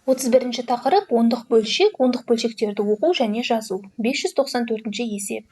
31-ші тақырып ондық бөлшек, ондық бөлшектерді оқу және жазу. 594-ші есеп.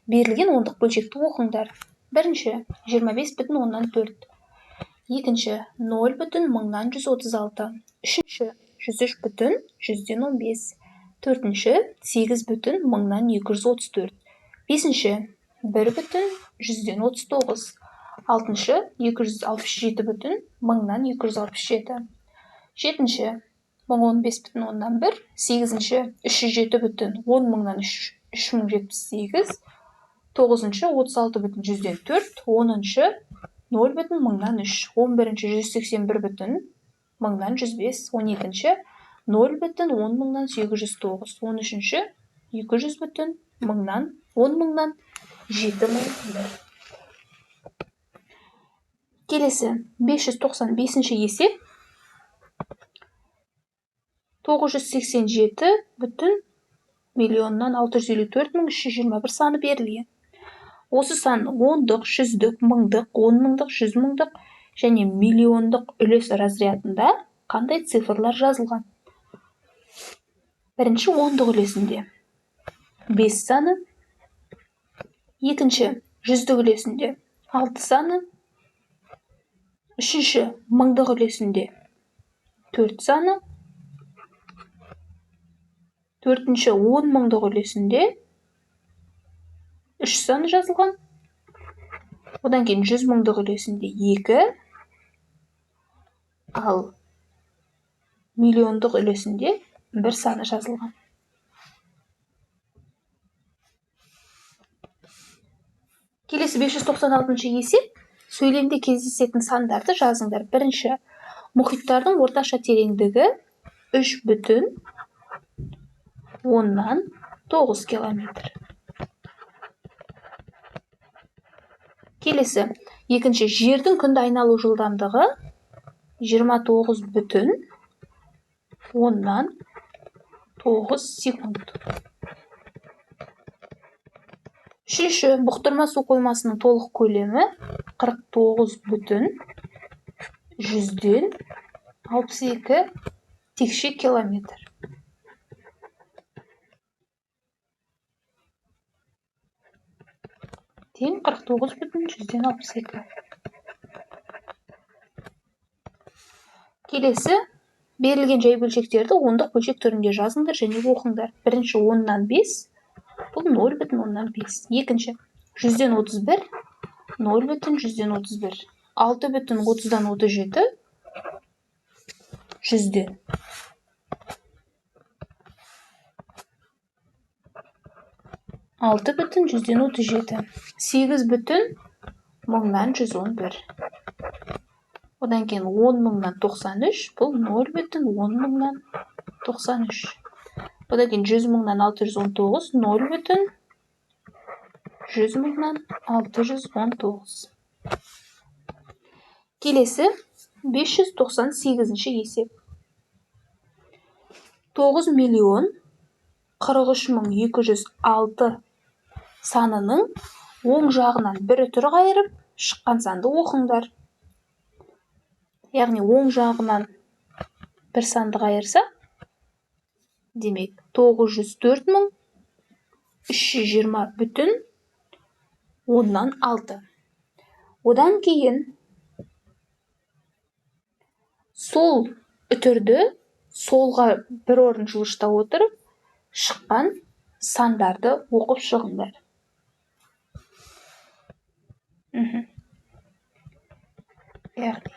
Берілген ондық бөлшекті оқыңдар. Бірінші, 25,4. Екінші, 0,136. Үшінші, 103,115. Төртінші, 8,234. Бесінші, 1,139. Алтыншы, 267,267. Жетінші, 1015,1. Сегізінші, 307,10,038. Тоғызыншы, 36,104. Оныншы, 0,3. 11-ші, 181,105. 12-ші, 0,10,809. 13-ші, 200,10,007,000. Келесі 595-ші есеп. 987,654,321 саны берілген. Осы санның ондық, жүздік, мыңдық, 10 мыңдық, 100 мыңдық және миллиондық үлес разрядында қандай цифрлар жазылған? Бірінші, ондық үлесінде 5 саны. Екінші, жүздік үлесінде 6 саны. Үшінші, мыңдық үлесінде 4 саны. Төртінші, 10 мыңдық үлесінде 3 саны жазылған. Одан кейін 100 мыңдық үлесінде 2. Ал миллиондық үлесінде 1 саны жазылған. Келесі 596-ші есеп. Сөйлемде кездесетін сандарды жазыңдар. Бірінші, мұхиттардың орташа тереңдігі 3,9 километр. Келесі, екінші, жердің күнді айналу жылдамдығы 29,9 секунд. Үшінші, бұқтырма су қоймасының толық көлемі 49,162 текше километр. Тең 49,162. Келесі, берілген жай бөлшектерді ондық бөлшек түрінде жазыңдар және оқыңдар. Бірінші, 10-нан 5. Бұл 0,5. Екінші, 100-ден 31. 0,131. 6,30-дан 37. 100-ден. 6,137. 8,10,000-дан 111. Одан кейін 10 мыңнан 93. Бұл 0,10,000-дан 93. Одан кейін 100 мыңнан 619. 0,100,000-дан 619. Келесі 598-ші есеп. 9,043,206 санының оң жағынан бір үтір қайырып, шыққан санды оқыңдар. Яғни оң жағынан бір санды қайырса, демек 904,320,6. Одан кейін сол үтірді солға бір орын жылышта отырып, шыққан сандарды оқып шығыңдар. Яғни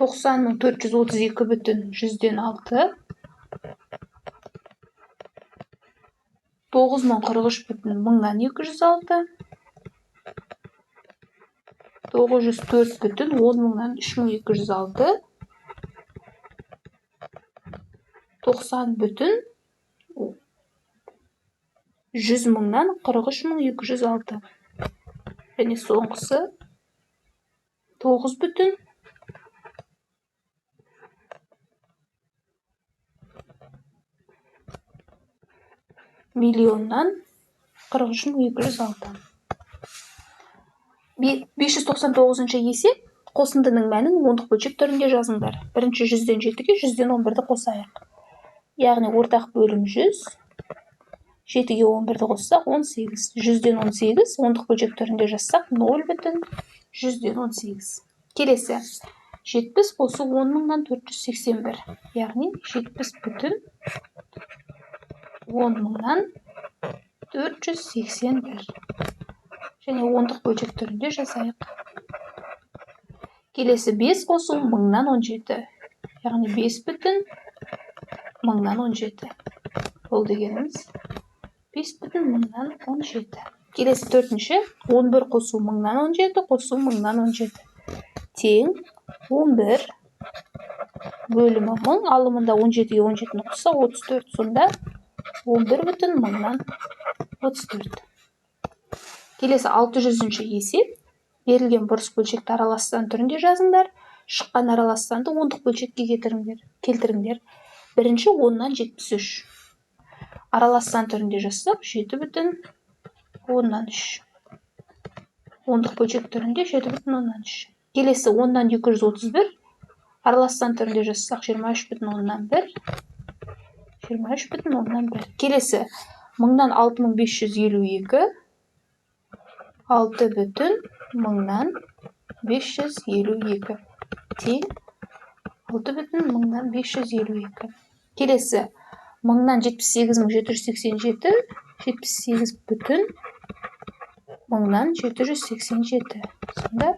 90,432,100-ден 6. 9,043,100-дан 206. 904,10,000-дан 3,206. 90,100,000-дан 43,206. Және соңғысы 9,000,000-дан 43,206. 599-шы есеп. қосындының мәнін ондық бөлшек түрінде жазыңдар. Бірінші 100-ден 7-ге 100-ден 11-ді қосайық. Яғни ортақ бөлім 100, 7-ге 11-ді қоссақ 18. 100-ден 18, ондық бөлшек түрінде жазсақ 0,100-ден 18. Келесі. 70 қосу 10 мыңнан 481. Яғни 70 бүтін 10 мыңнан 481. Және ондық бөлшек түрінде жазайық. Келесі 5 қосу 1000-нан 17. Яғни 5 бүтін 1000-нан 17. Бұл дегеніміз 5 бүтін 1000-нан 17. Келесі 4-ші 11 қосу 1000-нан 17 қосу 1000-нан 17. Тең 11 бөлімі 1000, алымында 17-ге 17-ні қосса 34. Сонда 11 бүтін 1000-нан 34. Келесі 600-ші есеп. Берілген бұрыс бөлшекті аралас сан түрінде жазыңдар. Шыққан аралас санды ондық бөлшекке келтіріңдер. Бірінші 10-нан 73. Аралас сан түрінде жазсақ 7 бүтін 10-нан 3. Ондық бөлшек түрінде 7 бүтін 10-нан 3. Келесі 10-нан 231. Аралас сан түрінде жазсақ 23 бүтін 10-нан 1. 23 бүтін 10-нан 1. Келесі 1000-нан 6552. 6 бүтін 1000-нан 552. Тең 6 бүтін 1000-нан 552. Келесі 1000-нан 78787. 78 бүтін 1000-нан 787. Сонда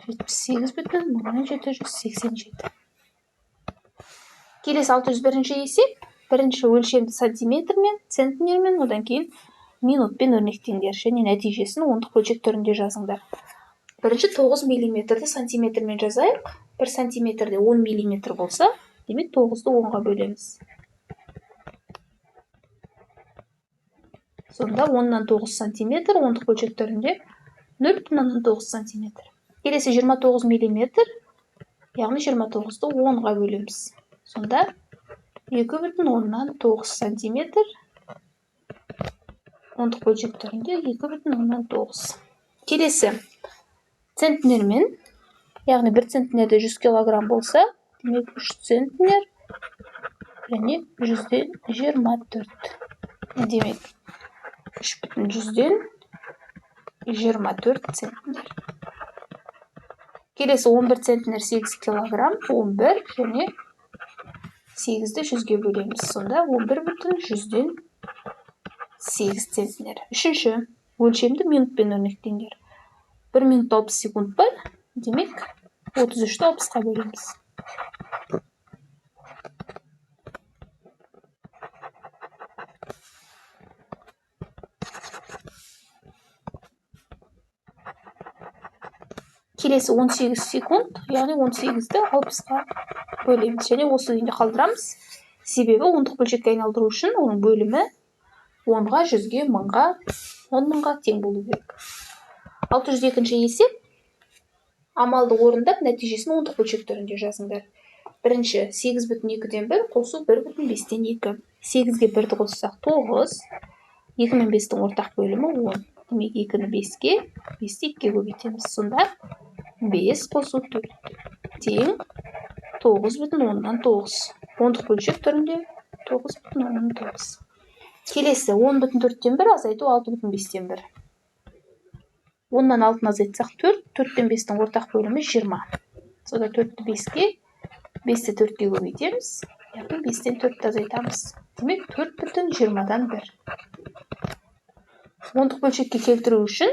78 бүтін 1000-нан 787. Келесі 601-ші есеп. Бірінші өлшемді сантиметрмен, центнермен, одан кейін минутпен өрнектеңдер. Және нәтижесін ондық бөлшек түрінде жазыңдар. Бірінші 9 миллиметрді сантиметрмен жазайық. 1 сантиметрде 10 миллиметр болса, демек 9-ды 10-ға бөлеміз. Сонда 10-нан 9 сантиметр, ондық бөлшек түрінде 0,9 сантиметр. Келесі 29 миллиметр, яғни 29-ды 10-ға бөлеміз. Сонда 2,9 сантиметр, ондық бөлшек түрінде 2,9. Келесі центнермен, яғни 1 центнерде 100 килограмм болса, демек 3 центнер және 100-ден 24. Демек 3 бүтін 100-ден 24 центнер. Келесі 11 центнер 8 килограмм, 11 және 8-ді 100-ге бөлеміз. Сонда 11 бүтін 100-ден 8 центнер. Үшінші өлшемді минутпен өрнектеңдер. 1 минут 60 секунд бар. Демек 33-ті 60-қа бөлеміз. Келесі 18 секунд, яғни 18-ді 60-қа бөлеміз. Және осы күйінде қалдырамыз. Себебі ондық бөлшекке айналдыру үшін оның бөлімі 10-ға, 100-ге, 1000-ға, 10 мыңға тең болу керек. 602-ші есеп. Амалды орындап, нәтижесін ондық бөлшек түрінде жазыңдар. Бірінші 8,2-ден 1 қосу 1,5-ден 2. 8-ге 1-ді қоссақ 9. 2 мен 5-тің ортақ бөлімі 10. Демек 2-ні 5-ге, 5-ті 2-ге көбейтеміз. Сонда 5 қосу 4. Тең 9,10-нан 9. Ондық бөлшек түрінде 9,10-нан 9. Келесі 10,4-тен 1 азайту 6,5-тен 1. 10-нан 6-ны азайтсақ 4, 4-тен 5-тің ортақ бөлімі 20. Сонда 4-ті 5-ге, 5-ті 4-ге көбейтеміз. Яғни 5-тен 4-ті азайтамыз. Демек 4,20-дан 1. Ондық бөлшекке келтіру үшін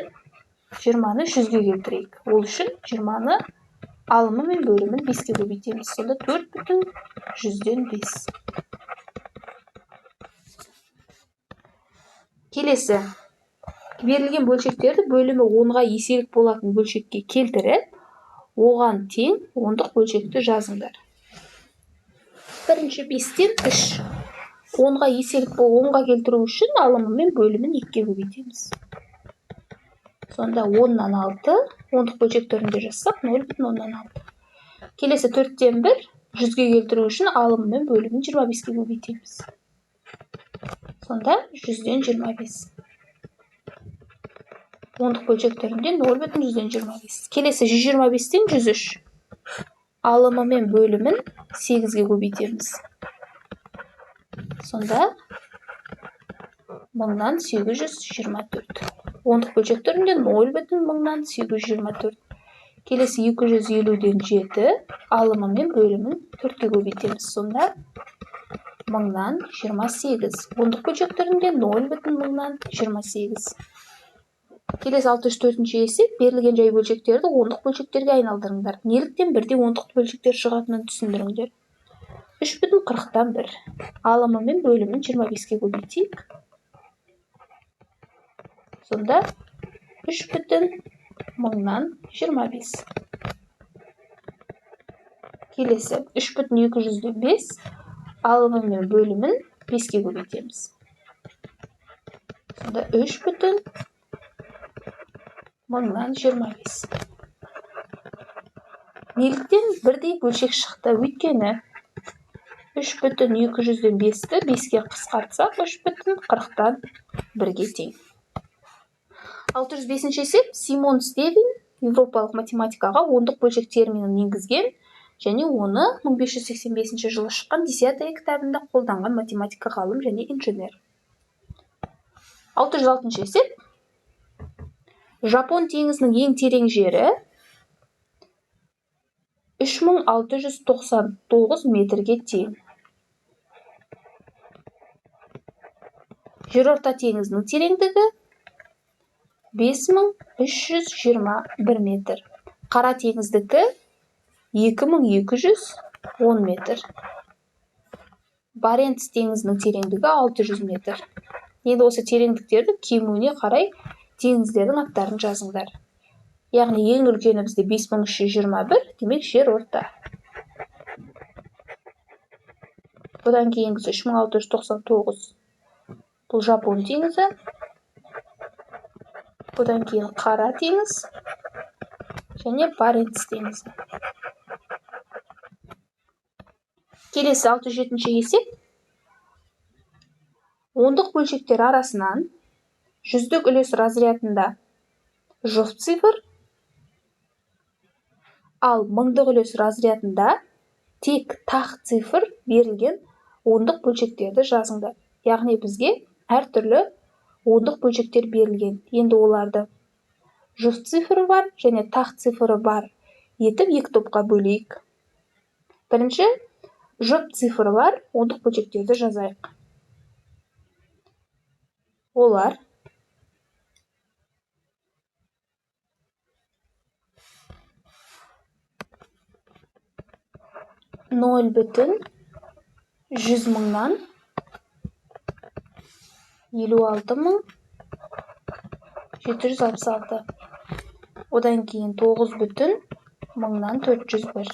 20-ны 100-ге келтірейік. Ол үшін 20-ны алымы мен бөлімін 5-ге көбейтеміз. Сонда 4,100-ден 5. Келесі, берілген бөлшектерді бөлімі 10-ға еселік болатын бөлшекке келтіріп, оған тең ондық бөлшекті жазыңдар. Бірінші 5-тен 3. 10-ға еселік 10-ға келтіру үшін алымы мен бөлімін 2-ге көбейтеміз. Сонда 10-нан 6, ондық бөлшек түрінде жазсақ 0,10-нан 6. Келесі 4-тен 1, 100-ге келтіру үшін алымы мен бөлімін 25-ге көбейтеміз. Сонда 100-ден 25. ондық бөлшектерінде 0,125. Келесі 125-тен 103. Алымы мен бөлімін 8-ге көбейтеміз. Сонда 1824. Ондық бөлшектерінде 0,1824. Келесі 250-ден 7. Алымы мен бөлімін 4-ге көбейтеміз. Сонда 1028. Ондық бөлшектерінде 0,28. Келесі 64-ші есеп. Берілген жай бөлшектерді ондық бөлшектерге айналдырыңдар. Неліктен бірде ондық бөлшектер шығатынын түсіндіріңдер. 3,40-1. Алымы мен бөлімін 25-ге көбейтейік. Сонда 3,25. Келесі 3,205. Алымы мен бөлімін 5-ге көбейтеміз. Сонда 3,25. Неліктен бірдей бөлшек шықты? Өйткені 3,205-ті 5-ге қысқартсақ 3,40-тан 1-ге тең. 605-ші есеп. Симон Стевин еуропалық математикаға ондық бөлшек терминін енгізген және оны 1585 жылы шыққан 10 кітабында қолданған математика ғалым және инженер. 606-ші есеп. Жапон теңізінің ең терең жері 3699 метрге тең. Жерорта теңізінің тереңдігі 5321 метр. Қара теңіздікі 2210 метр. Баренц теңізінің тереңдігі 600 метр. Енді осы тереңдіктерді кемуіне қарай теңіздердің аттарын жазыңдар. Яғни ең үлкені бізде 5321, демек жерорта. Бұдан кейінгісі 3699. Бұл Жапон теңізі. Бұдан кейін Қара теңіз және Баренц теңізі. Келесі 607-ші есеп. Ондық бөлшектер арасынан жүздік үлес разрядында жұп цифр, ал мыңдық үлес разрядында тек тақ цифр берілген ондық бөлшектерді жазыңдар. Яғни бізге әртүрлі ондық бөлшектер берілген. Енді оларды жұп цифры бар және тақ цифры бар етіп екі топқа бөлейік. Бірінші, жұп цифры бар ондық бөлшектерді жазайық. Олар 0,100,000-100,000-56,000, 56,766. Одан кейін 9,401.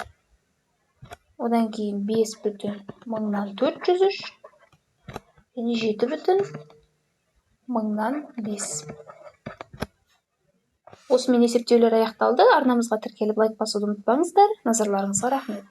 Одан кейін 5,403 және 7,5. Осымен есептеулер аяқталды. Арнамызға тіркеліп лайк басуды ұмытпаңыздар. Назарларыңызға рахмет.